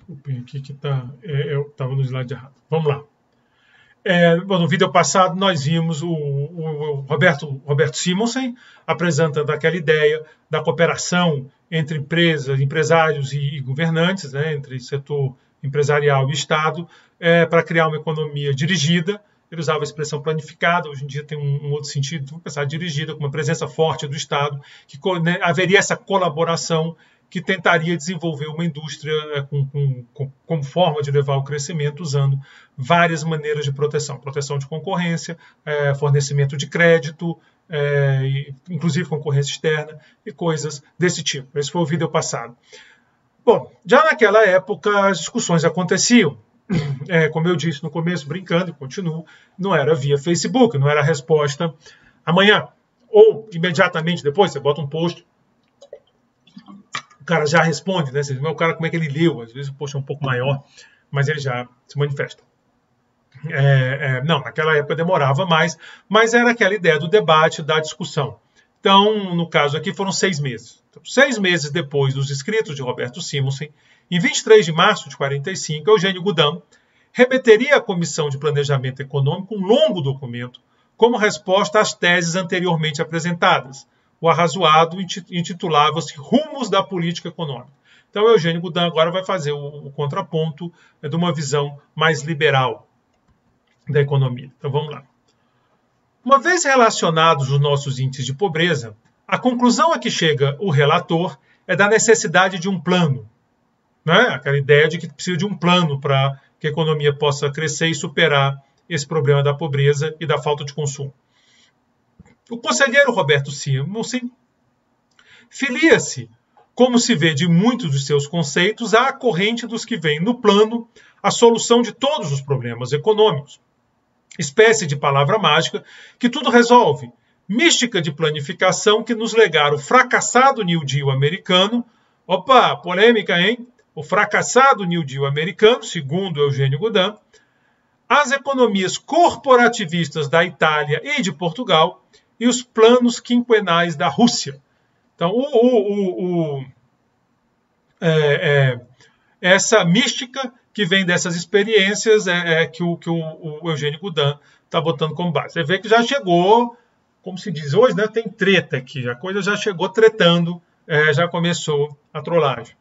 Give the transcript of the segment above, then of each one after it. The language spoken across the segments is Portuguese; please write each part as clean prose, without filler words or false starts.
Desculpem aqui que tá, eu estava no slide errado. Vamos lá. Bom, no vídeo passado nós vimos o Roberto Simonsen apresentando aquela ideia da cooperação entre empresas, empresários e governantes, né, entre setor empresarial e Estado, para criar uma economia dirigida. Ele usava a expressão planificada, hoje em dia tem um outro sentido, vamos pensar dirigida, com uma presença forte do Estado, que haveria essa colaboração que tentaria desenvolver uma indústria como forma de levar ao crescimento, usando várias maneiras de proteção. Proteção de concorrência, fornecimento de crédito, inclusive concorrência externa e coisas desse tipo. Esse foi o vídeo passado. Bom, já naquela época as discussões aconteciam. Como eu disse no começo, brincando e continuo, não era via Facebook, não era a resposta amanhã. Ou imediatamente depois, você bota um post, o cara já responde, né? Você vê o cara como é que ele leu, às vezes o post é um pouco maior, mas ele já se manifesta. Não, naquela época demorava mais, mas era aquela ideia do debate, da discussão. Então, no caso aqui, foram 6 meses. Então, 6 meses depois dos escritos de Roberto Simonsen, em 23 de março de 1945, Eugênio Goudin remeteria à Comissão de Planejamento Econômico um longo documento como resposta às teses anteriormente apresentadas. O arrazoado intitulava-se Rumos da Política Econômica. Então, Eugênio Goudin agora vai fazer o contraponto de uma visão mais liberal da economia. Então, vamos lá. Uma vez relacionados os nossos índices de pobreza, a conclusão a que chega o relator é da necessidade de um plano. Né? Aquela ideia de que precisa de um plano para que a economia possa crescer e superar esse problema da pobreza e da falta de consumo. O conselheiro Roberto Simonsen filia-se, como se vê de muitos dos seus conceitos, à corrente dos que veem no plano a solução de todos os problemas econômicos. Espécie de palavra mágica que tudo resolve. Mística de planificação que nos legara o fracassado New Deal americano. Opa, polêmica, hein? O fracassado New Deal americano, segundo Eugênio Goudin. As economias corporativistas da Itália e de Portugal e os planos quinquenais da Rússia. Então, essa mística que vem dessas experiências que o Eugênio Goudin está botando como base. Você vê que já chegou, como se diz hoje, né, tem treta aqui, a coisa já chegou tretando, já começou a trollagem.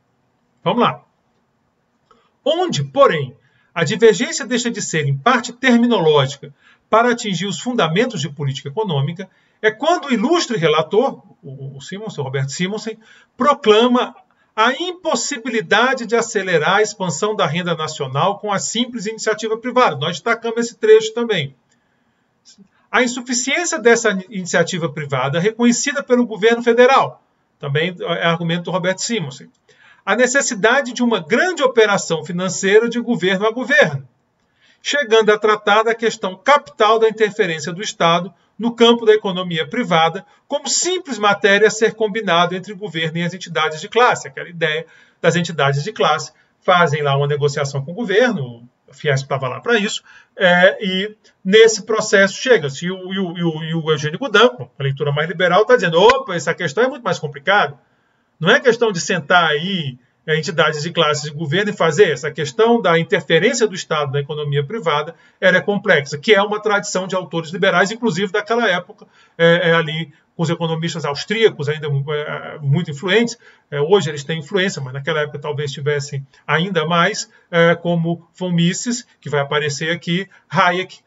Vamos lá. Onde, porém, a divergência deixa de ser, em parte, terminológica para atingir os fundamentos de política econômica, é quando o ilustre relator, o Roberto Simonsen, proclama a impossibilidade de acelerar a expansão da renda nacional com a simples iniciativa privada. Nós destacamos esse trecho também. A insuficiência dessa iniciativa privada reconhecida pelo governo federal, também é argumento do Roberto Simonsen. A necessidade de uma grande operação financeira de governo a governo, chegando a tratar da questão capital da interferência do Estado no campo da economia privada, como simples matéria a ser combinado entre o governo e as entidades de classe. Aquela ideia das entidades de classe fazem lá uma negociação com o governo, a Fiesp estava lá para isso, e nesse processo chega-se. E o Eugênio Goudin, com a leitura mais liberal, está dizendo, opa, essa questão é muito mais complicada. Não é questão de sentar aí entidades de classes de governo e fazer. Essa questão da interferência do Estado na economia privada ela é complexa, que é uma tradição de autores liberais, inclusive daquela época, ali com os economistas austríacos, ainda muito influentes. Hoje eles têm influência, mas naquela época talvez tivessem ainda mais, como von Mises, que vai aparecer aqui, Hayek,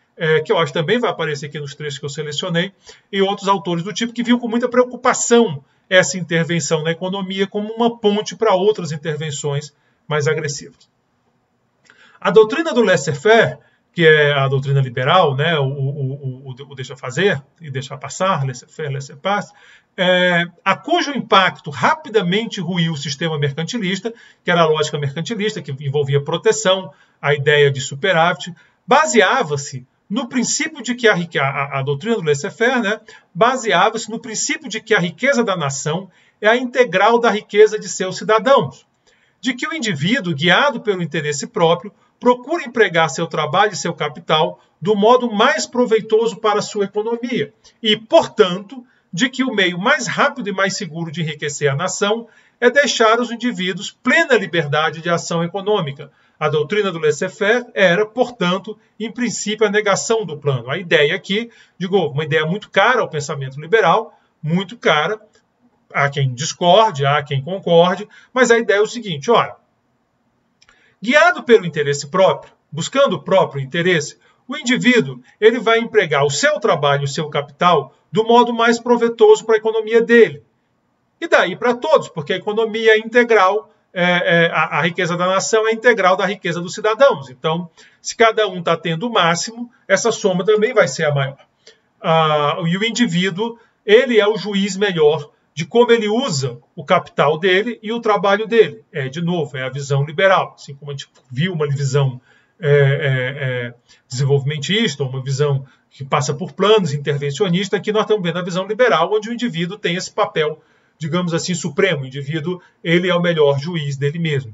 que eu acho que também vai aparecer aqui nos trechos que eu selecionei, e outros autores do tipo que viam com muita preocupação essa intervenção na economia como uma ponte para outras intervenções mais agressivas. A doutrina do laissez-faire, que é a doutrina liberal, né, o deixa fazer e deixar passar, laissez-faire, laissez-passer, a cujo impacto rapidamente ruiu o sistema mercantilista, que era a lógica mercantilista, que envolvia proteção, a ideia de superávit, baseava-se no princípio de que a doutrina do laissez-faire, né, baseava-se no princípio de que a riqueza da nação é a integral da riqueza de seus cidadãos, de que o indivíduo, guiado pelo interesse próprio, procura empregar seu trabalho e seu capital do modo mais proveitoso para a sua economia e, portanto, de que o meio mais rápido e mais seguro de enriquecer a nação é deixar aos indivíduos plena liberdade de ação econômica. A doutrina do laissez-faire era, portanto, em princípio, a negação do plano. A ideia aqui, digo, uma ideia muito cara ao pensamento liberal, muito cara, há quem discorde, há quem concorde, mas a ideia é o seguinte, olha, guiado pelo interesse próprio, buscando o próprio interesse, o indivíduo ele vai empregar o seu trabalho, o seu capital, do modo mais proveitoso para a economia dele. E daí para todos, porque a economia é integral, a riqueza da nação é integral da riqueza dos cidadãos. Então, se cada um está tendo o máximo, essa soma também vai ser a maior. E o indivíduo, ele é o juiz melhor de como ele usa o capital dele e o trabalho dele. De novo, é a visão liberal. Assim como a gente viu uma visão desenvolvimentista, uma visão que passa por planos intervencionistas, aqui nós estamos vendo a visão liberal, onde o indivíduo tem esse papel, digamos assim, supremo. O indivíduo, ele é o melhor juiz dele mesmo.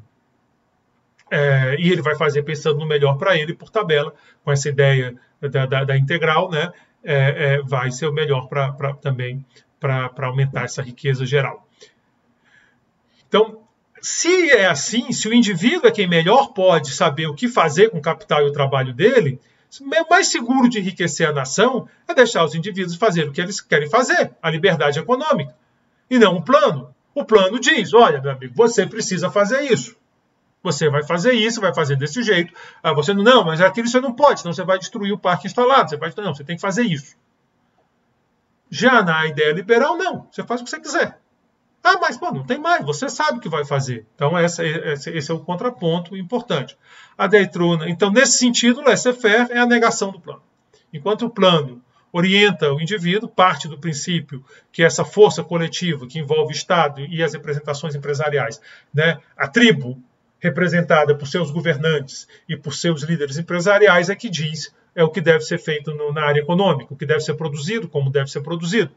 E ele vai fazer pensando no melhor para ele, por tabela, com essa ideia da integral, né? Vai ser o melhor também para aumentar essa riqueza geral. Então, se é assim, se o indivíduo é quem melhor pode saber o que fazer com o capital e o trabalho dele, o mais seguro de enriquecer a nação é deixar os indivíduos fazerem o que eles querem fazer, a liberdade econômica, e não um plano. O plano diz, olha, meu amigo, você precisa fazer isso. Você vai fazer isso, vai fazer desse jeito. Você não, mas aquilo você não pode, senão você vai destruir o parque instalado. Não, você tem que fazer isso. Já na ideia liberal, não. Você faz o que você quiser. Mas pô, não tem mais. Você sabe o que vai fazer. Então, esse é o contraponto importante. Então, nesse sentido, o laissez-faire é a negação do plano. Enquanto o plano orienta o indivíduo, parte do princípio que essa força coletiva que envolve o Estado e as representações empresariais, né, a tribo representada por seus governantes e por seus líderes empresariais é que diz o que deve ser feito na área econômica, o que deve ser produzido, como deve ser produzido.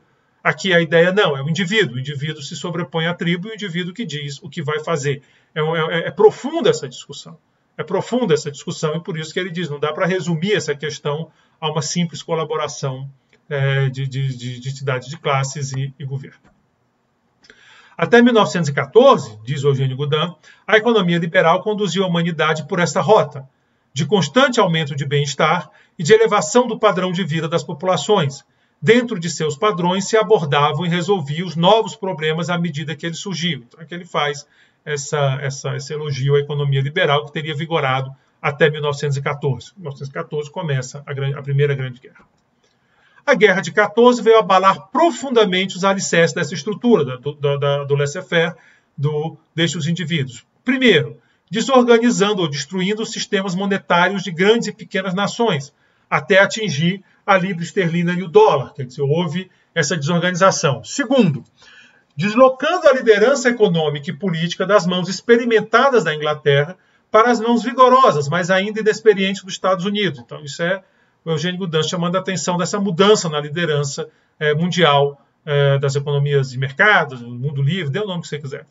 Aqui a ideia não, é o indivíduo se sobrepõe à tribo e o indivíduo que diz o que vai fazer. É profunda essa discussão. É profunda essa discussão e por isso que ele diz, não dá para resumir essa questão a uma simples colaboração de entidades de classes e governo. Até 1914, diz Eugênio Goudin, a economia liberal conduziu a humanidade por esta rota, de constante aumento de bem-estar e de elevação do padrão de vida das populações. Dentro de seus padrões se abordavam e resolviam os novos problemas à medida que eles surgiam. Então, é que ele faz esse elogio à economia liberal que teria vigorado até 1914. Em 1914 começa a Primeira Grande Guerra. A Guerra de 14 veio abalar profundamente os alicerces dessa estrutura, do laissez-faire, deixa os indivíduos. Primeiro, desorganizando ou destruindo os sistemas monetários de grandes e pequenas nações, até atingir a libra esterlina e o dólar. Quer dizer, houve essa desorganização. Segundo, deslocando a liderança econômica e política das mãos experimentadas da Inglaterra para as mãos vigorosas, mas ainda inexperientes dos Estados Unidos. Então, isso é o Eugênio Goudin chamando a atenção dessa mudança na liderança mundial das economias de mercado, do mundo livre, dê o nome que você quiser.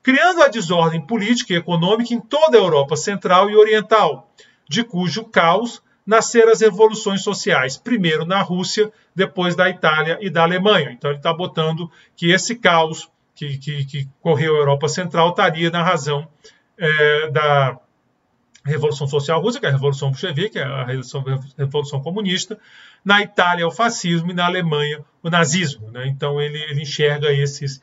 Criando a desordem política e econômica em toda a Europa Central e Oriental, de cujo caos nasceram as revoluções sociais, primeiro na Rússia, depois da Itália e da Alemanha. Então ele está botando que esse caos que correu a Europa Central estaria na razão da Revolução Social Russa, que é a Revolução Bolchevique, que é a Revolução Comunista, na Itália o fascismo e na Alemanha o nazismo. Né? Então ele enxerga esses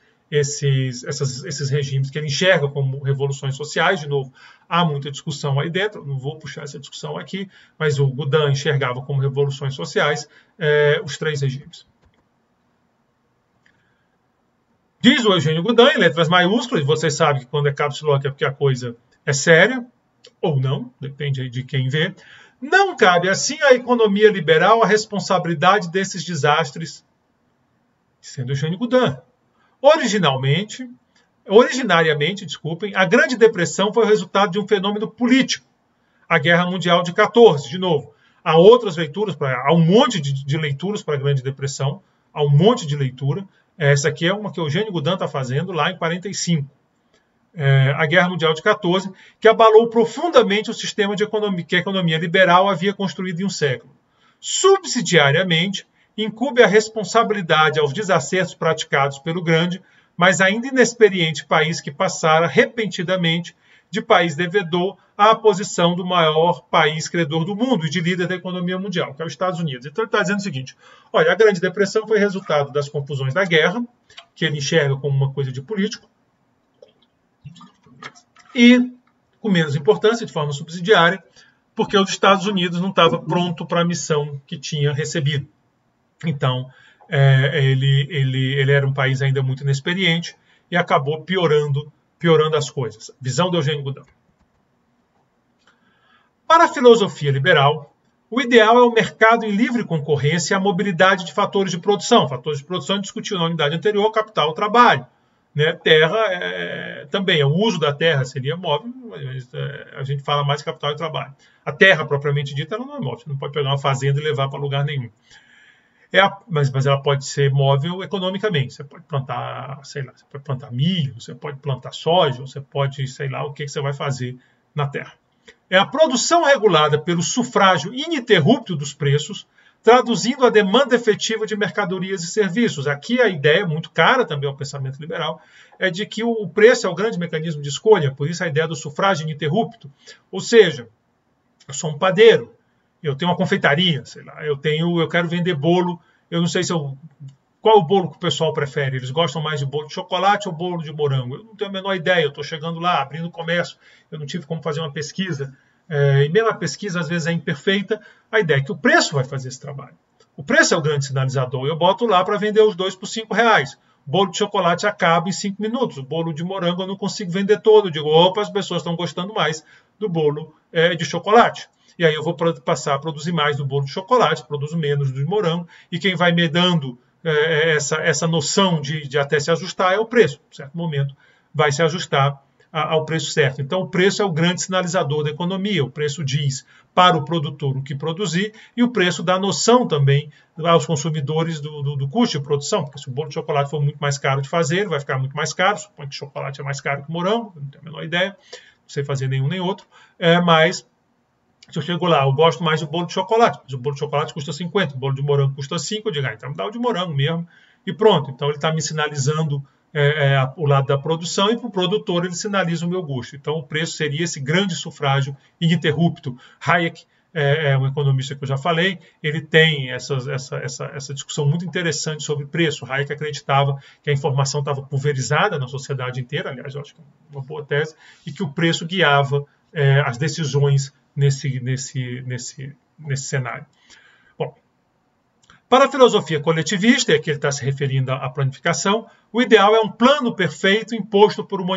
regimes que ele enxerga como revoluções sociais. De novo, há muita discussão aí dentro, não vou puxar essa discussão aqui, mas o Goudin enxergava como revoluções sociais os três regimes. Diz o Eugênio Goudin, em letras maiúsculas, vocês sabem que quando é caps lock é porque a coisa é séria, ou não, depende aí de quem vê. Não cabe assim à economia liberal a responsabilidade desses desastres, sendo Eugênio Goudin. Originariamente, a Grande Depressão foi o resultado de um fenômeno político. A Guerra Mundial de 14, de novo. Há outras leituras, há um monte de leituras para a Grande Depressão, há um monte de leitura. Essa aqui é uma que Eugênio Goudin está fazendo lá em 45. A Guerra Mundial de 14, que abalou profundamente o sistema de economia que a economia liberal havia construído em um século. Subsidiariamente, incube a responsabilidade aos desacertos praticados pelo grande, mas ainda inexperiente país que passara repentinamente de país devedor à posição do maior país credor do mundo e de líder da economia mundial, que é os Estados Unidos. Então ele está dizendo o seguinte, olha, a Grande Depressão foi resultado das confusões da guerra, que ele enxerga como uma coisa de político, e, com menos importância, de forma subsidiária, porque os Estados Unidos não estava pronto para a missão que tinha recebido. Então, ele era um país ainda muito inexperiente e acabou piorando as coisas. Visão do Eugênio Goudin. Para a filosofia liberal, o ideal é o mercado em livre concorrência e a mobilidade de fatores de produção. Fatores de produção discutiu na unidade anterior, capital, trabalho. Né? Terra, também, o uso da terra seria móvel, mas a gente fala mais de capital e trabalho. A terra, propriamente dita, ela não é móvel. Você não pode pegar uma fazenda e levar para lugar nenhum. Mas ela pode ser móvel economicamente. Você pode plantar, sei lá, você pode plantar milho, você pode plantar soja, você pode, sei lá, o que você vai fazer na terra. É a produção regulada pelo sufrágio ininterrupto dos preços, traduzindo a demanda efetiva de mercadorias e serviços. Aqui a ideia, muito cara também ao pensamento liberal, é de que o preço é o grande mecanismo de escolha, por isso a ideia do sufrágio ininterrupto. Ou seja, eu sou um padeiro, eu tenho uma confeitaria, sei lá, eu quero vender bolo, eu não sei qual é o bolo que o pessoal prefere, eles gostam mais de bolo de chocolate ou bolo de morango? Eu não tenho a menor ideia, eu estou chegando lá, abrindo comércio, eu não tive como fazer uma pesquisa, e mesmo a pesquisa às vezes é imperfeita, a ideia é que o preço vai fazer esse trabalho. O preço é o grande sinalizador, eu boto lá para vender os dois por R$5. O bolo de chocolate acaba em 5 minutos, o bolo de morango eu não consigo vender todo, eu digo, opa, as pessoas estão gostando mais do bolo de chocolate. E aí eu vou passar a produzir mais do bolo de chocolate, produzo menos do morango, e quem vai me dando essa noção de até se ajustar é o preço. Em certo momento vai se ajustar ao preço certo. Então o preço é o grande sinalizador da economia, o preço diz para o produtor o que produzir, e o preço dá noção também aos consumidores do custo de produção, porque se o bolo de chocolate for muito mais caro de fazer, ele vai ficar muito mais caro, suponho que chocolate é mais caro que morango, não tenho a menor ideia, não sei fazer nenhum nem outro, mas se eu chego lá, eu gosto mais do bolo de chocolate, mas o bolo de chocolate custa 50, o bolo de morango custa 5, eu digo, então me dá o de morango mesmo, e pronto. Então ele está me sinalizando o lado da produção, e para o produtor ele sinaliza o meu gosto. Então o preço seria esse grande sufrágio ininterrupto. Hayek é um economista que eu já falei, ele tem essa discussão muito interessante sobre preço. Hayek acreditava que a informação estava pulverizada na sociedade inteira, aliás, eu acho que é uma boa tese, e que o preço guiava as decisões nesse cenário. Bom, para a filosofia coletivista, e aqui ele está se referindo à planificação, o ideal é um plano perfeito imposto por uma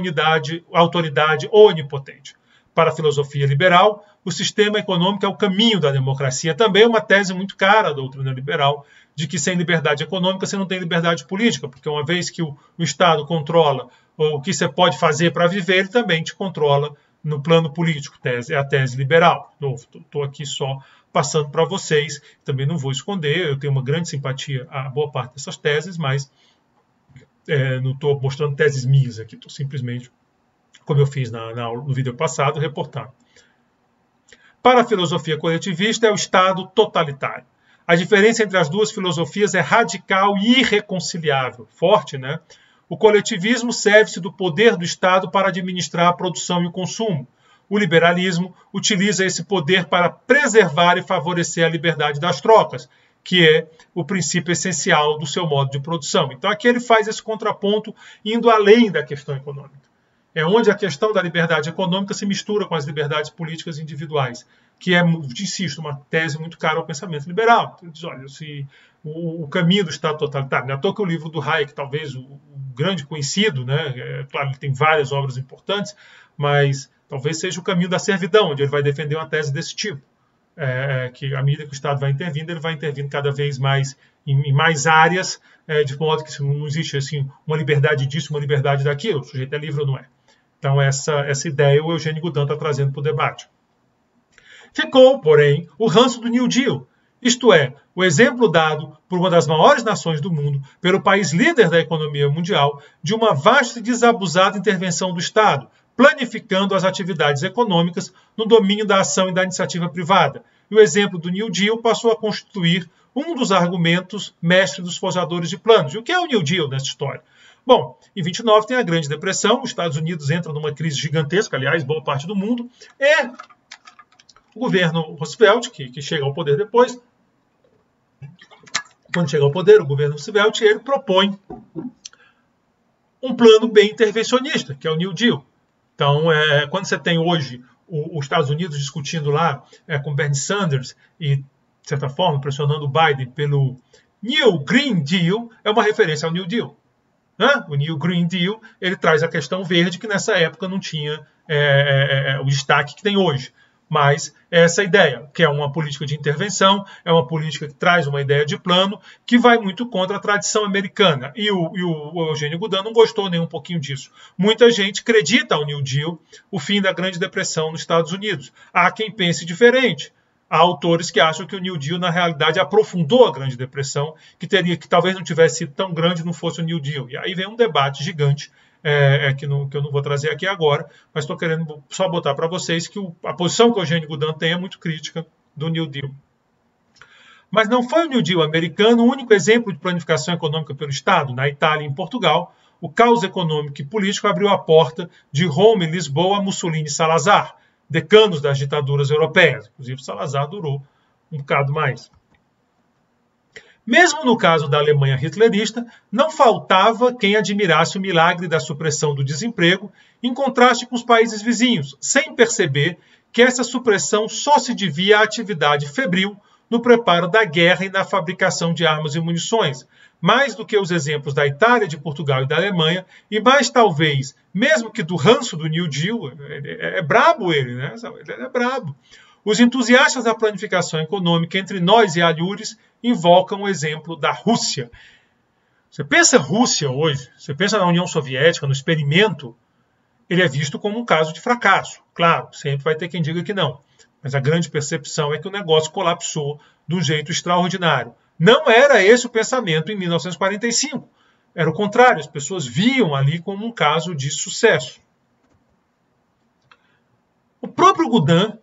autoridade onipotente. Para a filosofia liberal, o sistema econômico é o caminho da democracia. Também é uma tese muito cara da doutrina liberal, de que sem liberdade econômica você não tem liberdade política, porque uma vez que o Estado controla o que você pode fazer para viver, ele também te controla no plano político. É a tese liberal. Estou aqui só passando para vocês, também não vou esconder, eu tenho uma grande simpatia a boa parte dessas teses, mas não estou mostrando teses minhas aqui, estou simplesmente, como eu fiz no vídeo passado, reportando. Para a filosofia coletivista é o Estado totalitário. A diferença entre as duas filosofias é radical e irreconciliável. Forte, né? O coletivismo serve-se do poder do Estado para administrar a produção e o consumo. O liberalismo utiliza esse poder para preservar e favorecer a liberdade das trocas, que é o princípio essencial do seu modo de produção. Então aqui ele faz esse contraponto indo além da questão econômica. É onde a questão da liberdade econômica se mistura com as liberdades políticas individuais, que é, insisto, uma tese muito cara ao pensamento liberal. Ele diz, olha, se o caminho do Estado totalitário, não é à toa que o livro do Hayek, talvez o grande conhecido, né? Claro, ele tem várias obras importantes, mas talvez seja o caminho da servidão, onde ele vai defender uma tese desse tipo. Que à medida que o Estado vai intervindo, ele vai intervindo cada vez mais em mais áreas, de modo que não existe assim, uma liberdade disso, uma liberdade daquilo, o sujeito é livre ou não é. Então essa ideia o Eugênio Goudin está trazendo para o debate. Ficou, porém, o ranço do New Deal, isto é, o exemplo dado por uma das maiores nações do mundo, pelo país líder da economia mundial, de uma vasta e desabusada intervenção do Estado, planificando as atividades econômicas no domínio da ação e da iniciativa privada. E o exemplo do New Deal passou a constituir um dos argumentos mestre dos forjadores de planos. E o que é o New Deal nessa história? Bom, em 29 tem a Grande Depressão, os Estados Unidos entram numa crise gigantesca, aliás, boa parte do mundo, e o governo Roosevelt, que chega ao poder depois, quando chega ao poder, o governo Roosevelt, ele propõe um plano bem intervencionista, que é o New Deal. Então, quando você tem hoje os Estados Unidos discutindo lá com Bernie Sanders e, de certa forma, pressionando o Biden pelo New Green Deal, é uma referência ao New Deal. Né? O New Green Deal, ele traz a questão verde, que nessa época não tinha o destaque que tem hoje. Mas essa ideia, que é uma política de intervenção, é uma política que traz uma ideia de plano, que vai muito contra a tradição americana. E o Eugênio Goudin não gostou nem um pouquinho disso. Muita gente acredita ao New Deal, o fim da Grande Depressão nos Estados Unidos. Há quem pense diferente. Há autores que acham que o New Deal, na realidade, aprofundou a Grande Depressão, que talvez não tivesse sido tão grande se não fosse o New Deal. E aí vem um debate gigante, que eu não vou trazer aqui agora, mas estou querendo só botar para vocês que a posição que o Eugênio Goudin tem é muito crítica do New Deal. Mas não foi o New Deal americano o único exemplo de planificação econômica pelo Estado. Na Itália e em Portugal, o caos econômico e político abriu a porta de Roma e Lisboa a Mussolini e Salazar, decanos das ditaduras europeias. Inclusive, Salazar durou um bocado mais. Mesmo no caso da Alemanha hitlerista, não faltava quem admirasse o milagre da supressão do desemprego, em contraste com os países vizinhos, sem perceber que essa supressão só se devia à atividade febril no preparo da guerra e na fabricação de armas e munições, mais do que os exemplos da Itália, de Portugal e da Alemanha, e mais talvez, mesmo que do ranço do New Deal, é brabo ele, né? Ele é brabo. Os entusiastas da planificação econômica entre nós e alhures invocam o exemplo da Rússia. Você pensa Rússia hoje, você pensa na União Soviética, no experimento, ele é visto como um caso de fracasso. Claro, sempre vai ter quem diga que não. Mas a grande percepção é que o negócio colapsou de um jeito extraordinário. Não era esse o pensamento em 1945. Era o contrário, as pessoas viam ali como um caso de sucesso. O próprio Goudin,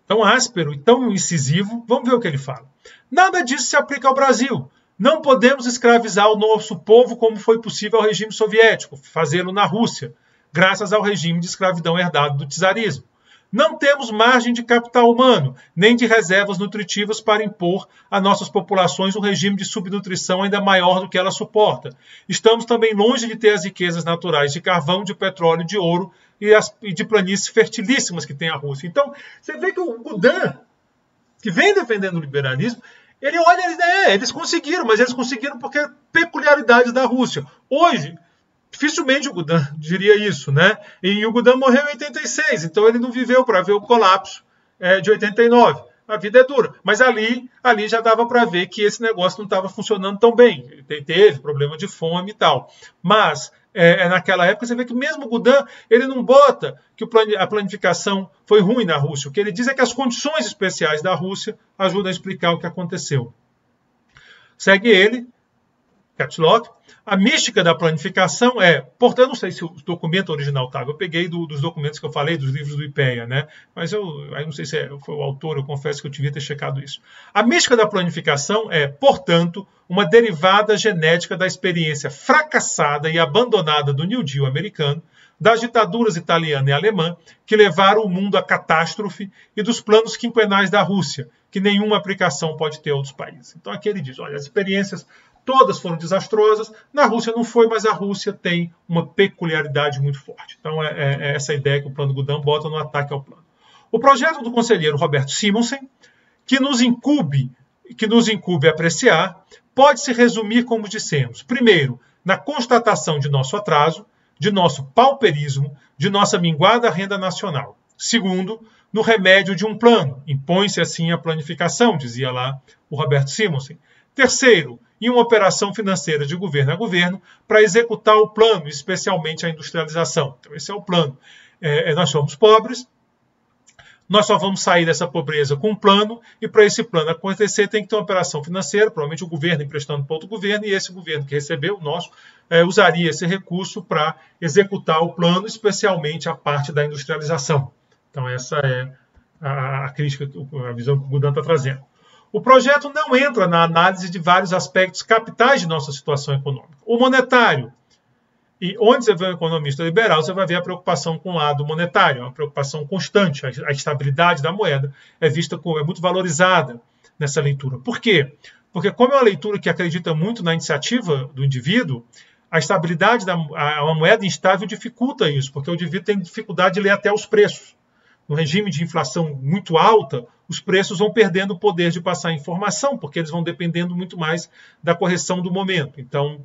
tão áspero e tão incisivo, vamos ver o que ele fala. Nada disso se aplica ao Brasil. Não podemos escravizar o nosso povo como foi possível ao regime soviético, fazê-lo na Rússia, graças ao regime de escravidão herdado do czarismo. Não temos margem de capital humano, nem de reservas nutritivas para impor a nossas populações um regime de subnutrição ainda maior do que ela suporta. Estamos também longe de ter as riquezas naturais de carvão, de petróleo, de ouro e de planícies fertilíssimas que tem a Rússia. Então, você vê que o Goudin, que vem defendendo o liberalismo, ele olha e eles conseguiram, mas eles conseguiram porque peculiaridades da Rússia. Hoje, dificilmente o Goudin diria isso, né? E o Goudin morreu em 86, então ele não viveu para ver o colapso de 89. A vida é dura, mas ali já dava para ver que esse negócio não estava funcionando tão bem. Teve problema de fome e tal. Mas naquela época você vê que mesmo o Goudin, ele não bota que a planificação foi ruim na Rússia. O que ele diz é que as condições especiais da Rússia ajudam a explicar o que aconteceu. Segue ele, caps lock. A mística da planificação portanto, eu não sei se o documento original estava, eu peguei dos documentos que eu falei, dos livros do IPEA, né? Mas eu não sei se foi o autor, eu confesso que eu devia ter checado isso. A mística da planificação portanto, uma derivada genética da experiência fracassada e abandonada do New Deal americano, das ditaduras italiana e alemã, que levaram o mundo à catástrofe, e dos planos quinquenais da Rússia, que nenhuma aplicação pode ter a outros países. Então aqui ele diz, olha, as experiências todas foram desastrosas, na Rússia não foi, mas a Rússia tem uma peculiaridade muito forte. Então é essa ideia que o plano Goudin bota no ataque ao plano. O projeto do conselheiro Roberto Simonsen, que nos incumbe apreciar, pode se resumir como dissemos. Primeiro, na constatação de nosso atraso, de nosso pauperismo, de nossa minguada renda nacional. Segundo, no remédio de um plano. Impõe-se assim a planificação, dizia lá o Roberto Simonsen. Terceiro, em uma operação financeira de governo a governo para executar o plano, especialmente a industrialização. Então, esse é o plano. Nós somos pobres, nós só vamos sair dessa pobreza com um plano, e para esse plano acontecer tem que ter uma operação financeira, provavelmente o governo emprestando para outro governo, e esse governo que recebeu, o nosso, usaria esse recurso para executar o plano, especialmente a parte da industrialização. Então, essa é a crítica, a visão que o Goudin está trazendo. O projeto não entra na análise de vários aspectos capitais de nossa situação econômica. O monetário. E onde você vê um economista liberal, você vai ver a preocupação com o lado monetário, uma preocupação constante. A estabilidade da moeda é vista como é muito valorizada nessa leitura. Por quê? Porque como é uma leitura que acredita muito na iniciativa do indivíduo, a estabilidade da uma moeda instável dificulta isso, porque o indivíduo tem dificuldade de ler até os preços. No regime de inflação muito alta, os preços vão perdendo o poder de passar informação, porque eles vão dependendo muito mais da correção do momento. Então,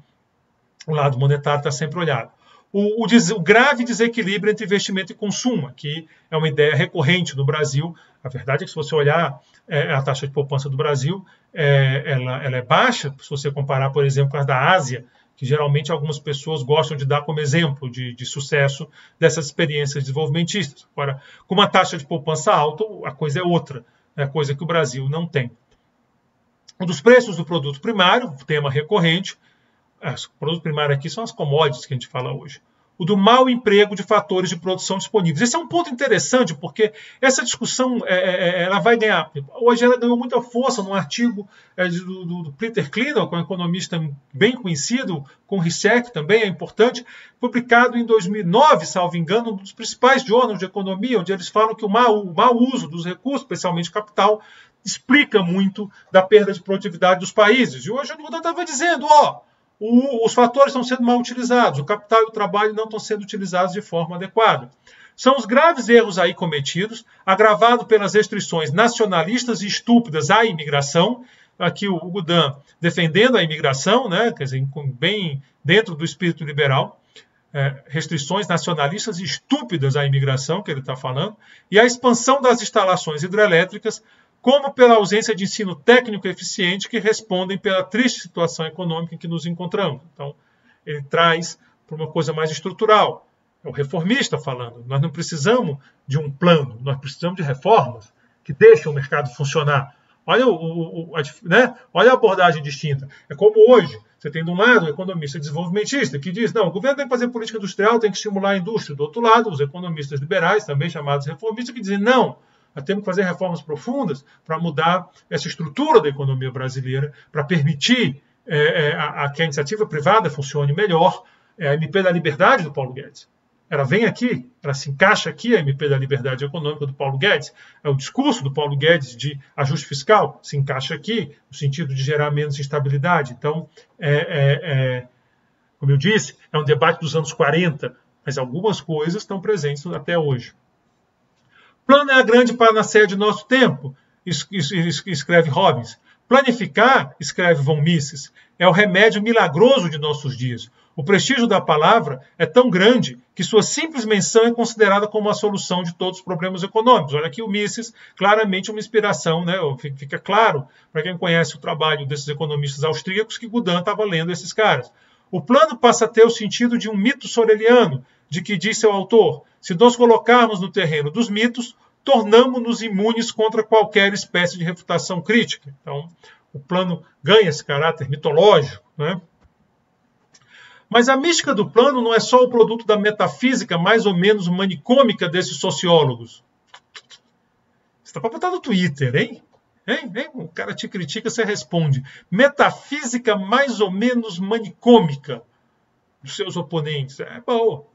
o lado monetário está sempre olhado. O grave desequilíbrio entre investimento e consumo, que é uma ideia recorrente no Brasil. A verdade é que, se você olhar a taxa de poupança do Brasil, ela é baixa, se você comparar, por exemplo, com as da Ásia, que geralmente algumas pessoas gostam de dar como exemplo de sucesso dessas experiências desenvolvimentistas. Agora, com uma taxa de poupança alta, a coisa é outra, é coisa que o Brasil não tem. Um dos preços do produto primário, tema recorrente. O produto primário aqui são as commodities que a gente fala hoje. O do mau emprego de fatores de produção disponíveis. Esse é um ponto interessante, porque essa discussão ela vai ganhar. Hoje ela ganhou muita força num artigo do Peter Kleinel, que é um economista bem conhecido, com o Hsieh também é importante, publicado em 2009, salvo engano, um dos principais jornais de economia, onde eles falam que o mau uso dos recursos, especialmente capital, explica muito da perda de produtividade dos países. E hoje o Godin estava dizendo, os fatores estão sendo mal utilizados, o capital e o trabalho não estão sendo utilizados de forma adequada. São os graves erros aí cometidos, agravados pelas restrições nacionalistas e estúpidas à imigração. Aqui o Godin defendendo a imigração, né, quer dizer, bem dentro do espírito liberal, restrições nacionalistas e estúpidas à imigração, que ele está falando, e a expansão das instalações hidrelétricas, como pela ausência de ensino técnico eficiente que respondem pela triste situação econômica em que nos encontramos. Então, ele traz para uma coisa mais estrutural. É o reformista falando. Nós não precisamos de um plano, nós precisamos de reformas que deixem o mercado funcionar. Olha, olha a abordagem distinta. É como hoje, você tem de um lado o economista desenvolvimentista que diz, não, o governo tem que fazer política industrial, tem que estimular a indústria. Do outro lado, os economistas liberais, também chamados reformistas, que dizem, não, nós temos que fazer reformas profundas para mudar essa estrutura da economia brasileira, para permitir que a iniciativa privada funcione melhor. É a MP da Liberdade do Paulo Guedes. Ela vem aqui, ela se encaixa aqui, a MP da Liberdade Econômica do Paulo Guedes. É o discurso do Paulo Guedes de ajuste fiscal, se encaixa aqui, no sentido de gerar menos instabilidade. Então, como eu disse, é um debate dos anos 40, mas algumas coisas estão presentes até hoje. Plano é a grande panaceia de nosso tempo, escreve Robbins. Planificar, escreve von Mises, é o remédio milagroso de nossos dias. O prestígio da palavra é tão grande que sua simples menção é considerada como a solução de todos os problemas econômicos. Olha aqui o Mises, claramente uma inspiração, né? Fica claro para quem conhece o trabalho desses economistas austríacos que Godin estava lendo esses caras. O plano passa a ter o sentido de um mito soreliano, de que diz seu autor, se nós colocarmos no terreno dos mitos, tornamos-nos imunes contra qualquer espécie de refutação crítica. Então, o plano ganha esse caráter mitológico, né? Mas a mística do plano não é só o produto da metafísica mais ou menos manicômica desses sociólogos. Você está para botar no Twitter, hein? O cara te critica, você responde. Metafísica mais ou menos manicômica dos seus oponentes. É bom.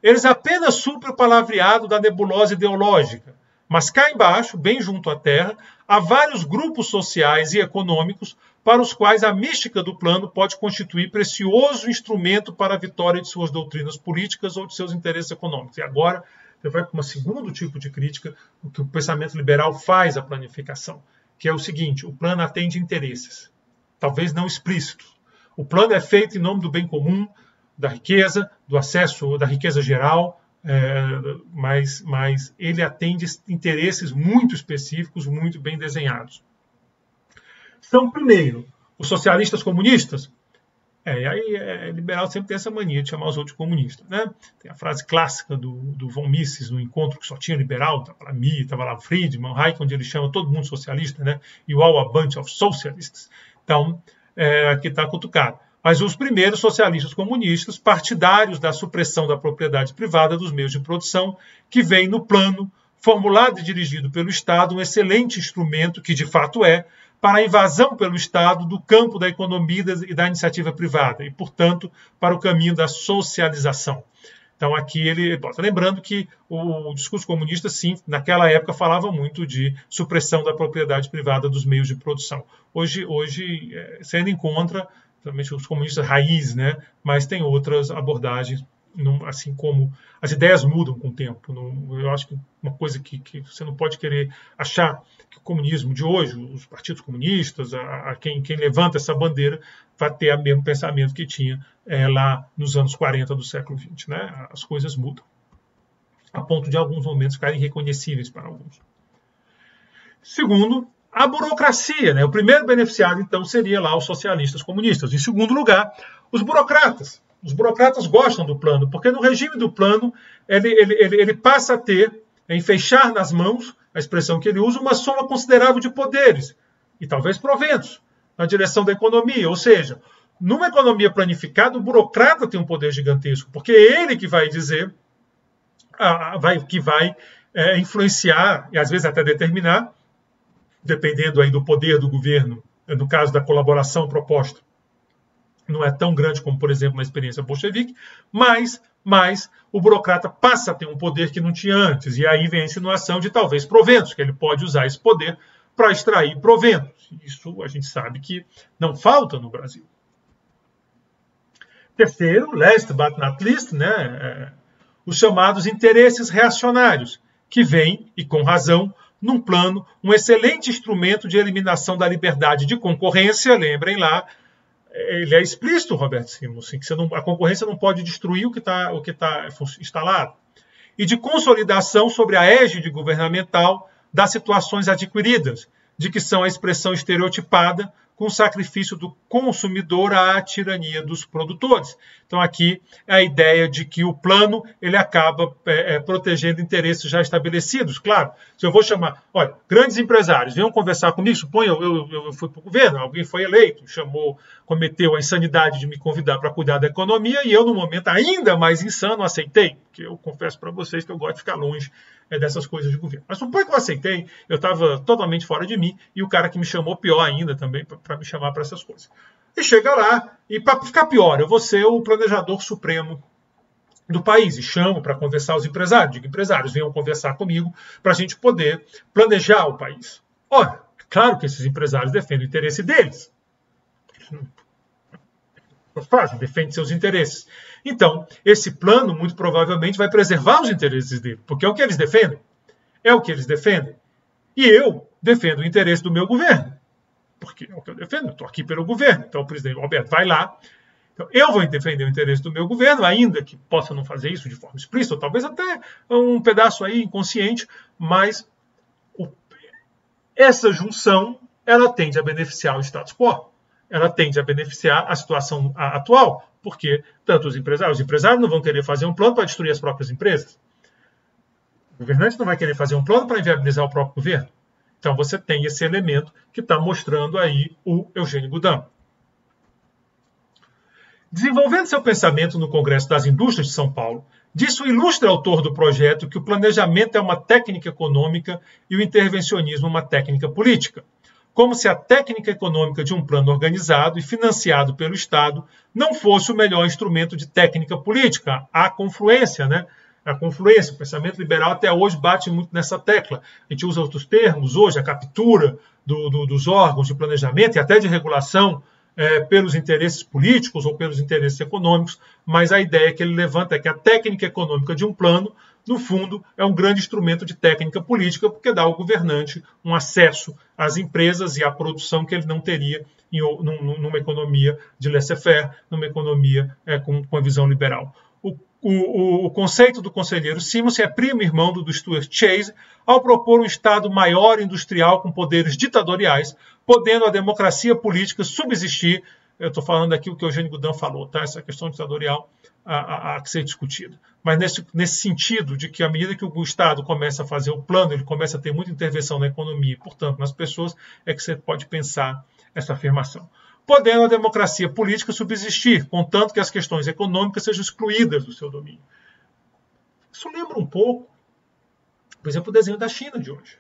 Eles apenas suprem o palavreado da nebulosa ideológica. Mas cá embaixo, bem junto à Terra, há vários grupos sociais e econômicos para os quais a mística do plano pode constituir precioso instrumento para a vitória de suas doutrinas políticas ou de seus interesses econômicos. E agora, você vai para um segundo tipo de crítica, o que o pensamento liberal faz à planificação, que é o seguinte, o plano atende interesses, talvez não explícitos. O plano é feito em nome do bem comum, da riqueza, do acesso da riqueza geral, mas ele atende interesses muito específicos, muito bem desenhados. São, primeiro, os socialistas comunistas. Liberal sempre tem essa mania de chamar os outros comunistas, né? Tem a frase clássica do von Mises, no encontro que só tinha liberal, estava lá Mises, estava lá Friedman, Hayek, onde ele chama todo mundo socialista, né? You all a bunch of socialists. Então, aqui está cutucado. Mas os primeiros socialistas comunistas, partidários da supressão da propriedade privada dos meios de produção, que vem no plano, formulado e dirigido pelo Estado, um excelente instrumento, que de fato é, para a invasão pelo Estado do campo da economia e da iniciativa privada, e, portanto, para o caminho da socialização. Então, aqui ele bota. Lembrando que o discurso comunista, sim, naquela época falava muito de supressão da propriedade privada dos meios de produção. Hoje você ainda encontra, principalmente os comunistas raiz, né? Mas tem outras abordagens, assim como as ideias mudam com o tempo. Eu acho que uma coisa que você não pode querer achar que o comunismo de hoje, os partidos comunistas, quem levanta essa bandeira, vai ter o mesmo pensamento que tinha lá nos anos 40 do século XX. Né? As coisas mudam, a ponto de alguns momentos ficarem irreconhecíveis para alguns. Segundo, a burocracia. Né? O primeiro beneficiado, então, seria lá os socialistas comunistas. Em segundo lugar, os burocratas. Os burocratas gostam do plano, porque no regime do plano ele passa a ter, em fechar nas mãos, a expressão que ele usa, uma soma considerável de poderes e talvez proventos na direção da economia. Ou seja, numa economia planificada, o burocrata tem um poder gigantesco, porque é ele que vai dizer, que vai influenciar e às vezes até determinar, dependendo aí do poder do governo, no caso da colaboração proposta, não é tão grande como, por exemplo, na experiência bolchevique, mas o burocrata passa a ter um poder que não tinha antes, e aí vem a insinuação de talvez proventos, que ele pode usar esse poder para extrair proventos. Isso a gente sabe que não falta no Brasil. Terceiro, last but not least, né, os chamados interesses reacionários, que vêm, e com razão, num plano, um excelente instrumento de eliminação da liberdade de concorrência, lembrem lá, ele é explícito, Roberto Simonsen, que a concorrência não pode destruir o que está instalado, e de consolidação sobre a égide governamental das situações adquiridas, de que são a expressão estereotipada com o sacrifício do consumidor à tirania dos produtores. Então aqui é a ideia de que o plano ele acaba protegendo interesses já estabelecidos. Claro, se eu vou chamar, olha, grandes empresários, venham conversar comigo, suponha eu fui para o governo, alguém foi eleito, cometeu a insanidade de me convidar para cuidar da economia e eu, no momento ainda mais insano, aceitei, porque eu confesso para vocês que eu gosto de ficar longe dessas coisas de governo. Mas suponho que eu aceitei, eu estava totalmente fora de mim e o cara que me chamou, pior ainda também, para me chamar para essas coisas. E chega lá, e para ficar pior, eu vou ser o planejador supremo do país e chamo para conversar os empresários. Digo, empresários, venham conversar comigo para a gente poder planejar o país. Ora, claro que esses empresários defendem o interesse deles. Defende seus interesses. Então, esse plano, muito provavelmente, vai preservar os interesses dele, porque é o que eles defendem. É o que eles defendem. E eu defendo o interesse do meu governo, porque é o que eu defendo, eu estou aqui pelo governo. Então, o presidente Roberto vai lá. Então, eu vou defender o interesse do meu governo, ainda que possa não fazer isso de forma explícita, ou talvez até um pedaço aí inconsciente, mas essa junção, ela tende a beneficiar o status quo. Ela tende a beneficiar a situação atual, porque tanto os empresários não vão querer fazer um plano para destruir as próprias empresas. O governante não vai querer fazer um plano para inviabilizar o próprio governo. Então você tem esse elemento que está mostrando aí o Eugênio Goudin. Desenvolvendo seu pensamento no Congresso das Indústrias de São Paulo, disse o ilustre autor do projeto que o planejamento é uma técnica econômica e o intervencionismo uma técnica política. Como se a técnica econômica de um plano organizado e financiado pelo Estado não fosse o melhor instrumento de técnica política. A confluência, né? A confluência, o pensamento liberal até hoje bate muito nessa tecla. A gente usa outros termos hoje, a captura dos órgãos de planejamento e até de regulação pelos interesses políticos ou pelos interesses econômicos, mas a ideia que ele levanta é que a técnica econômica de um plano, no fundo, é um grande instrumento de técnica política, porque dá ao governante um acesso às empresas e à produção que ele não teria numa economia de laissez-faire, numa economia com a visão liberal. O conceito do conselheiro Simonsen é primo irmão do Stuart Chase, ao propor um Estado maior industrial com poderes ditatoriais, podendo a democracia política subsistir. Eu estou falando aqui o que o Eugênio Goudin falou, tá? Essa questão ditatorial a ser discutida. Mas nesse sentido de que à medida que o Estado começa a fazer o plano, ele começa a ter muita intervenção na economia, portanto, nas pessoas, é que você pode pensar essa afirmação. Podendo a democracia política subsistir, contanto que as questões econômicas sejam excluídas do seu domínio. Isso lembra um pouco, por exemplo, o desenho da China de hoje.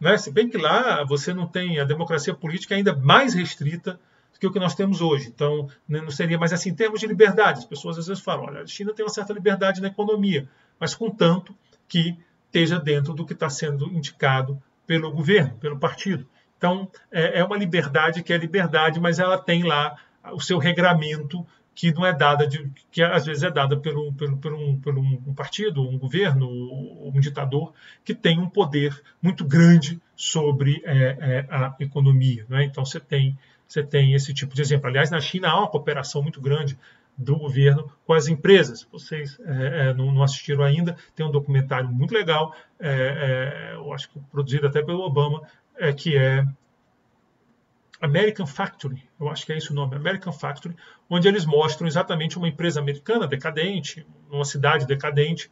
né? Se bem que lá você não tem a democracia política ainda mais restrita do que o que nós temos hoje. Então, não seria mais assim, em termos de liberdade. As pessoas às vezes falam, olha, a China tem uma certa liberdade na economia, mas contanto que esteja dentro do que está sendo indicado pelo governo, pelo partido. Então, é uma liberdade que é liberdade, mas ela tem lá o seu regramento, que não é dada, que às vezes é dada por um partido, um governo, um ditador, que tem um poder muito grande sobre a economia, né? Então você tem esse tipo de exemplo. Aliás, na China há uma cooperação muito grande do governo com as empresas. Vocês não assistiram ainda, tem um documentário muito legal, eu acho que produzido até pelo Obama, que é American Factory, eu acho que é esse o nome, American Factory, onde eles mostram exatamente uma empresa americana decadente, uma cidade decadente,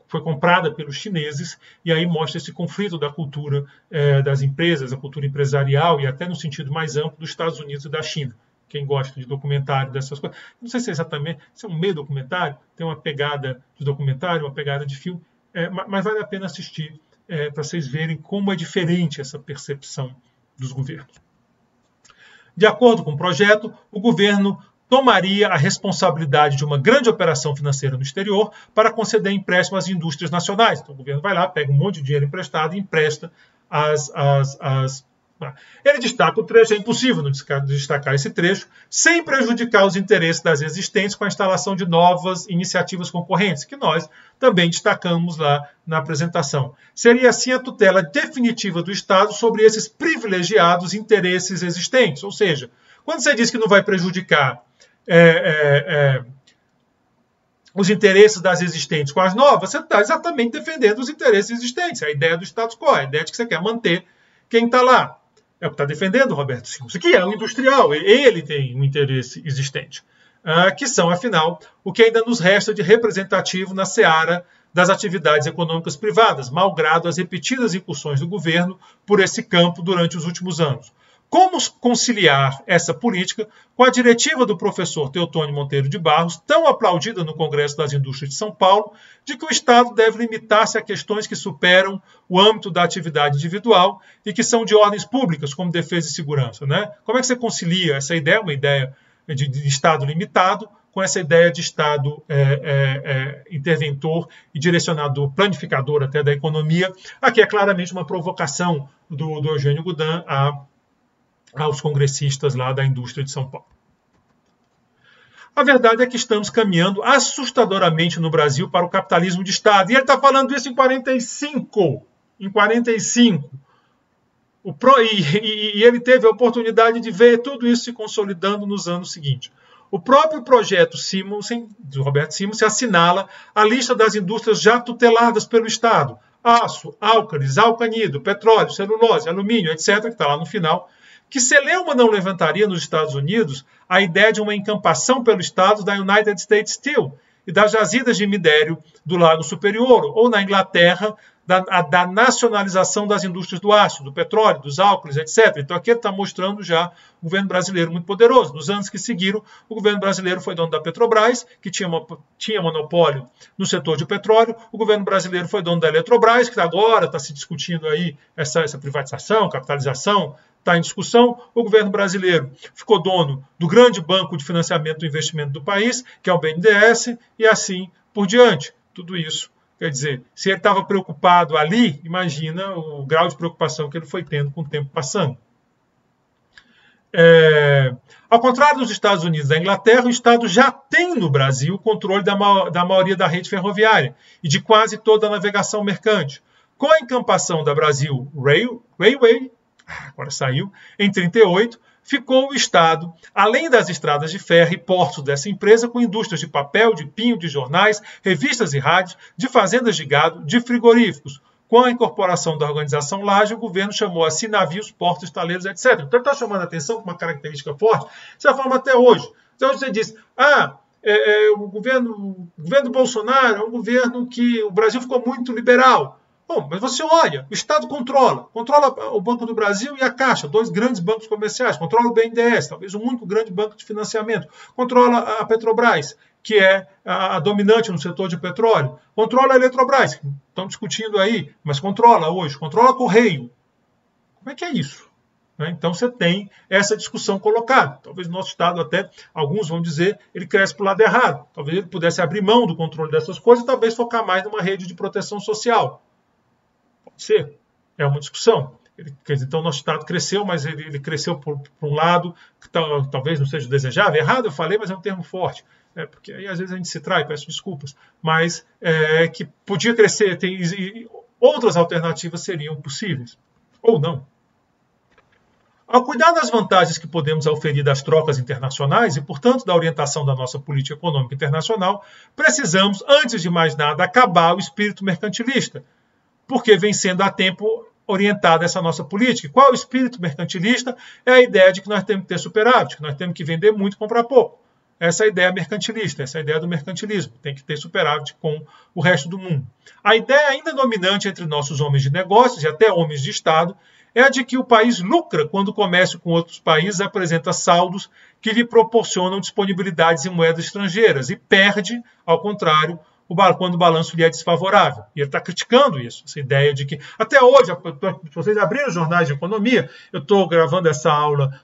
foi comprada pelos chineses, e aí mostra esse conflito da cultura das empresas, a cultura empresarial, e até no sentido mais amplo dos Estados Unidos e da China. Quem gosta de documentário, dessas coisas, não sei se é exatamente, se é um meio documentário, tem uma pegada de documentário, uma pegada de filme, mas vale a pena assistir para vocês verem como é diferente essa percepção dos governos. De acordo com o projeto, o governo tomaria a responsabilidade de uma grande operação financeira no exterior para conceder empréstimo às indústrias nacionais. Então, o governo vai lá, pega um monte de dinheiro emprestado e empresta Ele destaca o trecho, é impossível não destacar esse trecho, sem prejudicar os interesses das existentes com a instalação de novas iniciativas concorrentes, que nós também destacamos lá na apresentação. Seria assim a tutela definitiva do Estado sobre esses privilegiados interesses existentes. Ou seja, quando você diz que não vai prejudicar os interesses das existentes com as novas, você está exatamente defendendo os interesses existentes. A ideia do status quo, a ideia de que você quer manter quem está lá. É o que está defendendo o Roberto Simons, que é um industrial, ele tem um interesse existente, que são, afinal, o que ainda nos resta de representativo na seara das atividades econômicas privadas, malgrado as repetidas incursões do governo por esse campo durante os últimos anos. Como conciliar essa política com a diretiva do professor Teotônio Monteiro de Barros, tão aplaudida no Congresso das Indústrias de São Paulo, de que o Estado deve limitar-se a questões que superam o âmbito da atividade individual e que são de ordens públicas, como defesa e segurança, né? Como é que você concilia essa ideia, uma ideia de Estado limitado, com essa ideia de Estado interventor e direcionador, planificador até da economia? Aqui é claramente uma provocação do Eugênio Goudin aos congressistas lá da indústria de São Paulo. A verdade é que estamos caminhando assustadoramente no Brasil para o capitalismo de Estado. E ele está falando isso em 45. Em 45. E ele teve a oportunidade de ver tudo isso se consolidando nos anos seguintes. O próprio projeto Simonsen, do Roberto Simonsen, assinala a lista das indústrias já tuteladas pelo Estado. Aço, álcalis, alcanido, petróleo, celulose, alumínio, etc., que está lá no final, que Celeuman não levantaria nos Estados Unidos a ideia de uma encampação pelo Estado da United States Steel e das jazidas de minério do Lago Superior, ou na Inglaterra, da nacionalização das indústrias do aço, do petróleo, dos álcools, etc. Então aqui ele está mostrando já o governo brasileiro muito poderoso. Nos anos que seguiram, o governo brasileiro foi dono da Petrobras, que tinha monopólio no setor de petróleo. O governo brasileiro foi dono da Eletrobras, que agora está se discutindo aí essa privatização, capitalização, está em discussão. O governo brasileiro ficou dono do grande banco de financiamento do investimento do país, que é o BNDES, e assim por diante. Tudo isso, quer dizer, se ele estava preocupado ali, imagina o grau de preocupação que ele foi tendo com o tempo passando. Ao contrário dos Estados Unidos e da Inglaterra, o Estado já tem no Brasil o controle da maioria da rede ferroviária e de quase toda a navegação mercante. Com a encampação da Brasil Railway, agora saiu, em 1938, ficou o Estado, além das estradas de ferro e portos dessa empresa, com indústrias de papel, de pinho, de jornais, revistas e rádios, de fazendas de gado, de frigoríficos. Com a incorporação da organização Laje, o governo chamou assim navios, portos, estaleiros, etc. Então ele está chamando a atenção com uma característica forte, dessa forma até hoje. Então você diz, o governo Bolsonaro é um governo que o Brasil ficou muito liberal. Bom, mas você olha, o Estado controla o Banco do Brasil e a Caixa, 2 grandes bancos comerciais, controla o BNDES, talvez o único grande banco de financiamento, controla a Petrobras, que é a dominante no setor de petróleo, controla a Eletrobras, que estão discutindo aí, mas controla hoje, controla Correio. Como é que é isso? Então você tem essa discussão colocada. Talvez o nosso Estado até, alguns vão dizer, ele cresce para o lado errado. Talvez ele pudesse abrir mão do controle dessas coisas e talvez focar mais numa rede de proteção social. Pode ser. É uma discussão. Então, o nosso Estado cresceu, mas ele cresceu por um lado que talvez não seja desejável. Errado eu falei, mas é um termo forte. Porque aí às vezes a gente se trai, peço desculpas. Mas que podia crescer, outras alternativas seriam possíveis. Ou não. Ao cuidar das vantagens que podemos auferir das trocas internacionais e, portanto, da orientação da nossa política econômica internacional, precisamos, antes de mais nada, acabar o espírito mercantilista, porque vem sendo há tempo orientada essa nossa política. Qual é o espírito mercantilista? É a ideia de que nós temos que ter superávit, que nós temos que vender muito e comprar pouco. Essa é a ideia mercantilista, essa é a ideia do mercantilismo. Tem que ter superávit com o resto do mundo. A ideia ainda dominante entre nossos homens de negócios e até homens de Estado é a de que o país lucra quando o comércio com outros países apresenta saldos que lhe proporcionam disponibilidades em moedas estrangeiras e perde, ao contrário, quando o balanço lhe é desfavorável. E ele está criticando isso, essa ideia de que, até hoje, se vocês abrirem os jornais de economia, eu estou gravando essa aula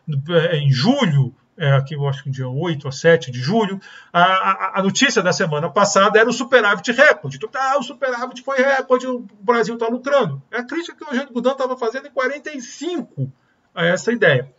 em julho, aqui eu acho que dia 8 ou 7 de julho, a notícia da semana passada era o superávit recorde. Então, o superávit foi recorde, o Brasil está lucrando. É a crítica que o Eugênio Goudin estava fazendo em 45 a essa ideia.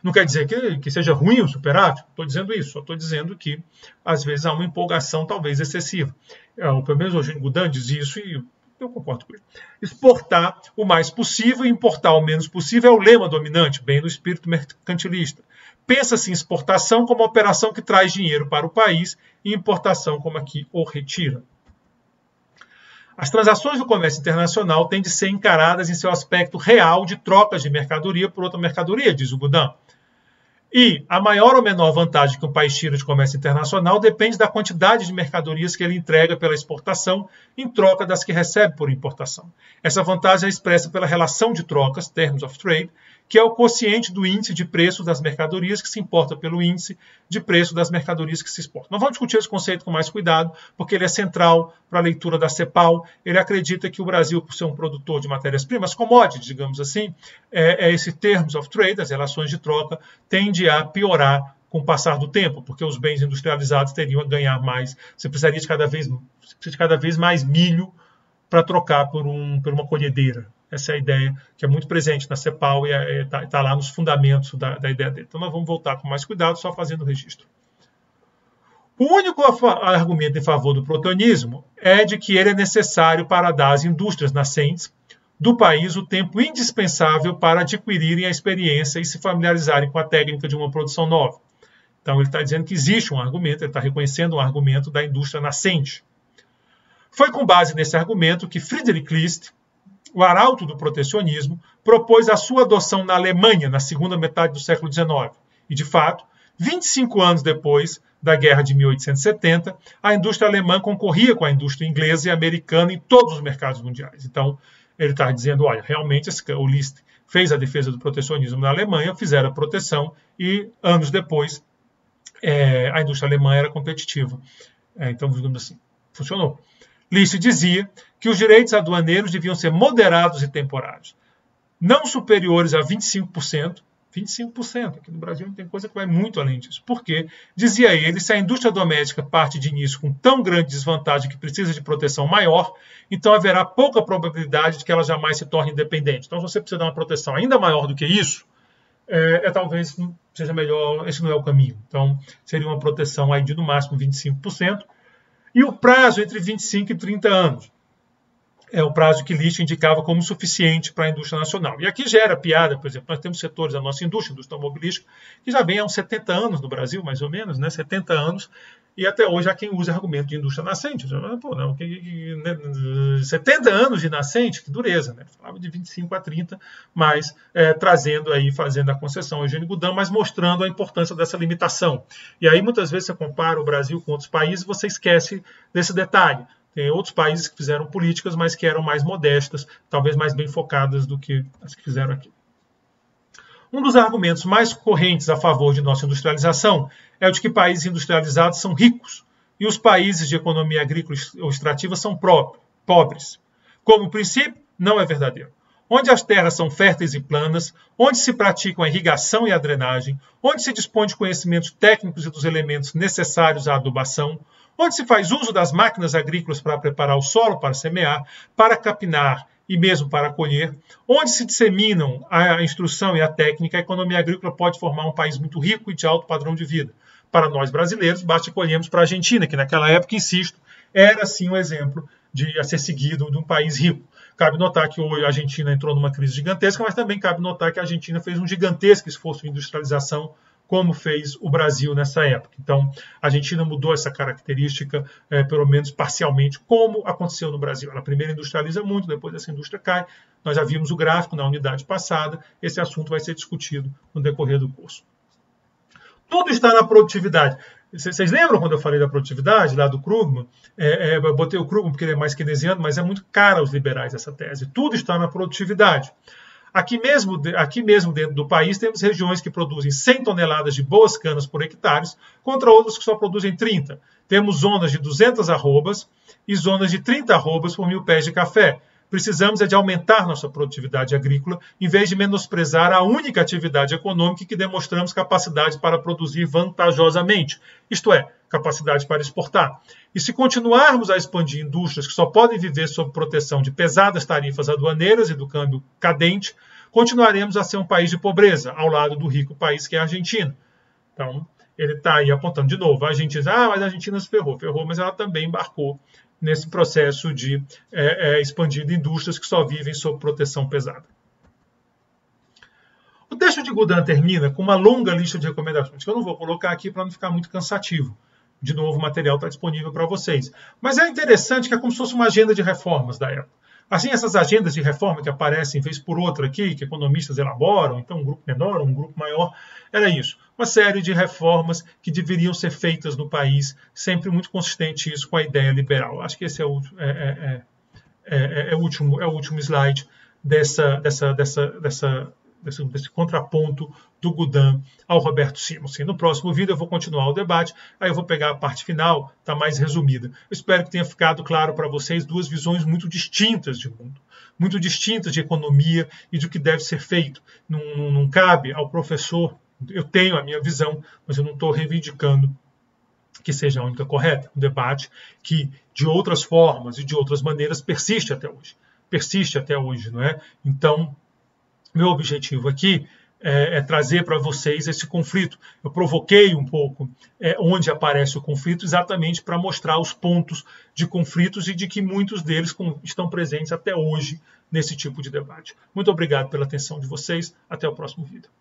Não quer dizer que seja ruim o superávit, estou dizendo isso, só estou dizendo que às vezes há uma empolgação talvez excessiva. Pelo menos o Eugênio Goudin diz isso e eu concordo com ele. Exportar o mais possível e importar o menos possível é o lema dominante, bem no espírito mercantilista. Pensa-se em exportação como operação que traz dinheiro para o país e importação como a que o retira. As transações do comércio internacional têm de ser encaradas em seu aspecto real de trocas de mercadoria por outra mercadoria, diz o Goudin. E a maior ou menor vantagem que um país tira de comércio internacional depende da quantidade de mercadorias que ele entrega pela exportação em troca das que recebe por importação. Essa vantagem é expressa pela relação de trocas, terms of trade, que é o quociente do índice de preço das mercadorias que se importa pelo índice de preço das mercadorias que se exportam. Nós vamos discutir esse conceito com mais cuidado, porque ele é central para a leitura da CEPAL. Ele acredita que o Brasil, por ser um produtor de matérias-primas, commodities, digamos assim, esse terms of trade, as relações de troca, tende a piorar com o passar do tempo, porque os bens industrializados teriam a ganhar mais. Você precisaria de cada vez mais milho para trocar por uma colhedeira. Essa é a ideia que é muito presente na CEPAL e está lá nos fundamentos da ideia dele. Então nós vamos voltar com mais cuidado, só fazendo o registro. O único argumento em favor do protecionismo é de que ele é necessário para dar às indústrias nascentes do país o tempo indispensável para adquirirem a experiência e se familiarizarem com a técnica de uma produção nova. Então ele está dizendo que existe um argumento, ele está reconhecendo um argumento da indústria nascente. Foi com base nesse argumento que Friedrich List, o arauto do protecionismo, propôs a sua adoção na Alemanha na segunda metade do século XIX. E, de fato, 25 anos depois da Guerra de 1870, a indústria alemã concorria com a indústria inglesa e americana em todos os mercados mundiais. Então, ele está dizendo, olha, realmente o List fez a defesa do protecionismo na Alemanha, fizeram a proteção e, anos depois, a indústria alemã era competitiva. Então, digamos assim, funcionou. List dizia que os direitos aduaneiros deviam ser moderados e temporários, não superiores a 25%. 25%. Aqui no Brasil tem coisa que vai muito além disso. Porque, dizia ele, se a indústria doméstica parte de início com tão grande desvantagem que precisa de proteção maior, então haverá pouca probabilidade de que ela jamais se torne independente. Então, se você precisa de uma proteção ainda maior do que isso, talvez seja melhor, esse não é o caminho. Então, seria uma proteção aí de no máximo 25%. E o prazo entre 25 e 30 anos é o prazo que List indicava como suficiente para a indústria nacional. E aqui gera piada, por exemplo, nós temos setores da nossa indústria automobilística, que já vem há uns 70 anos no Brasil, mais ou menos, 70 anos, e até hoje há quem use argumento de indústria nascente. Pô, não, 70 anos de nascente, que dureza, né? Falava de 25 a 30, mas trazendo aí, fazendo a concessão ao Eugênio Goudin, mas mostrando a importância dessa limitação. E aí muitas vezes você compara o Brasil com outros países e você esquece desse detalhe. Tem outros países que fizeram políticas, mas que eram mais modestas, talvez mais bem focadas do que as que fizeram aqui. Um dos argumentos mais correntes a favor de nossa industrialização é o de que países industrializados são ricos e os países de economia agrícola ou extrativa são pobres. Como princípio, não é verdadeiro. Onde as terras são férteis e planas, onde se praticam a irrigação e a drenagem, onde se dispõe de conhecimentos técnicos e dos elementos necessários à adubação, onde se faz uso das máquinas agrícolas para preparar o solo para semear, para capinar e mesmo para colher, onde se disseminam a instrução e a técnica, a economia agrícola pode formar um país muito rico e de alto padrão de vida. Para nós brasileiros, basta que olhemos para a Argentina, que naquela época, insisto, era sim um exemplo a ser seguido de um país rico. Cabe notar que hoje a Argentina entrou numa crise gigantesca, mas também cabe notar que a Argentina fez um gigantesco esforço de industrialização, como fez o Brasil nessa época. Então, a Argentina mudou essa característica, pelo menos parcialmente, como aconteceu no Brasil. Ela primeiro industrializa muito, depois essa indústria cai. Nós já vimos o gráfico na unidade passada. Esse assunto vai ser discutido no decorrer do curso. Tudo está na produtividade. Vocês lembram quando eu falei da produtividade, lá do Krugman? Eu botei o Krugman porque ele é mais keynesiano, mas é muito cara aos liberais essa tese. Tudo está na produtividade. Aqui mesmo dentro do país, temos regiões que produzem 100 toneladas de boas canas por hectare, contra outras que só produzem 30. Temos zonas de 200 arrobas e zonas de 30 arrobas por 1000 pés de café. Precisamos de aumentar nossa produtividade agrícola, em vez de menosprezar a única atividade econômica que demonstramos capacidade para produzir vantajosamente, isto é, capacidade para exportar. E se continuarmos a expandir indústrias que só podem viver sob proteção de pesadas tarifas aduaneiras e do câmbio cadente, continuaremos a ser um país de pobreza, ao lado do rico país que é a Argentina. Então, ele está aí apontando de novo. A Argentina, mas a Argentina se ferrou, mas ela também embarcou nesse processo de expandir indústrias que só vivem sob proteção pesada. O texto de Goudin termina com uma longa lista de recomendações, que eu não vou colocar aqui para não ficar muito cansativo. De novo, o material está disponível para vocês. Mas é interessante que é como se fosse uma agenda de reformas da época. Assim, essas agendas de reforma que aparecem vez por outra aqui, que economistas elaboram, então um grupo menor, um grupo maior, era isso. Uma série de reformas que deveriam ser feitas no país, sempre muito consistente isso com a ideia liberal. Acho que esse é o último slide desse contraponto do Goudin ao Roberto Simonsen. No próximo vídeo eu vou continuar o debate, aí eu vou pegar a parte final, está mais resumida. Eu espero que tenha ficado claro para vocês duas visões muito distintas de mundo, muito distintas de economia e do que deve ser feito. Não cabe ao professor, eu tenho a minha visão, mas eu não estou reivindicando que seja a única correta. Um debate que, de outras formas e de outras maneiras, persiste até hoje. Persiste até hoje, não é? Então, meu objetivo aqui é trazer para vocês esse conflito. Eu provoquei um pouco onde aparece o conflito, exatamente para mostrar os pontos de conflitos e de que muitos deles estão presentes até hoje nesse tipo de debate. Muito obrigado pela atenção de vocês. Até o próximo vídeo.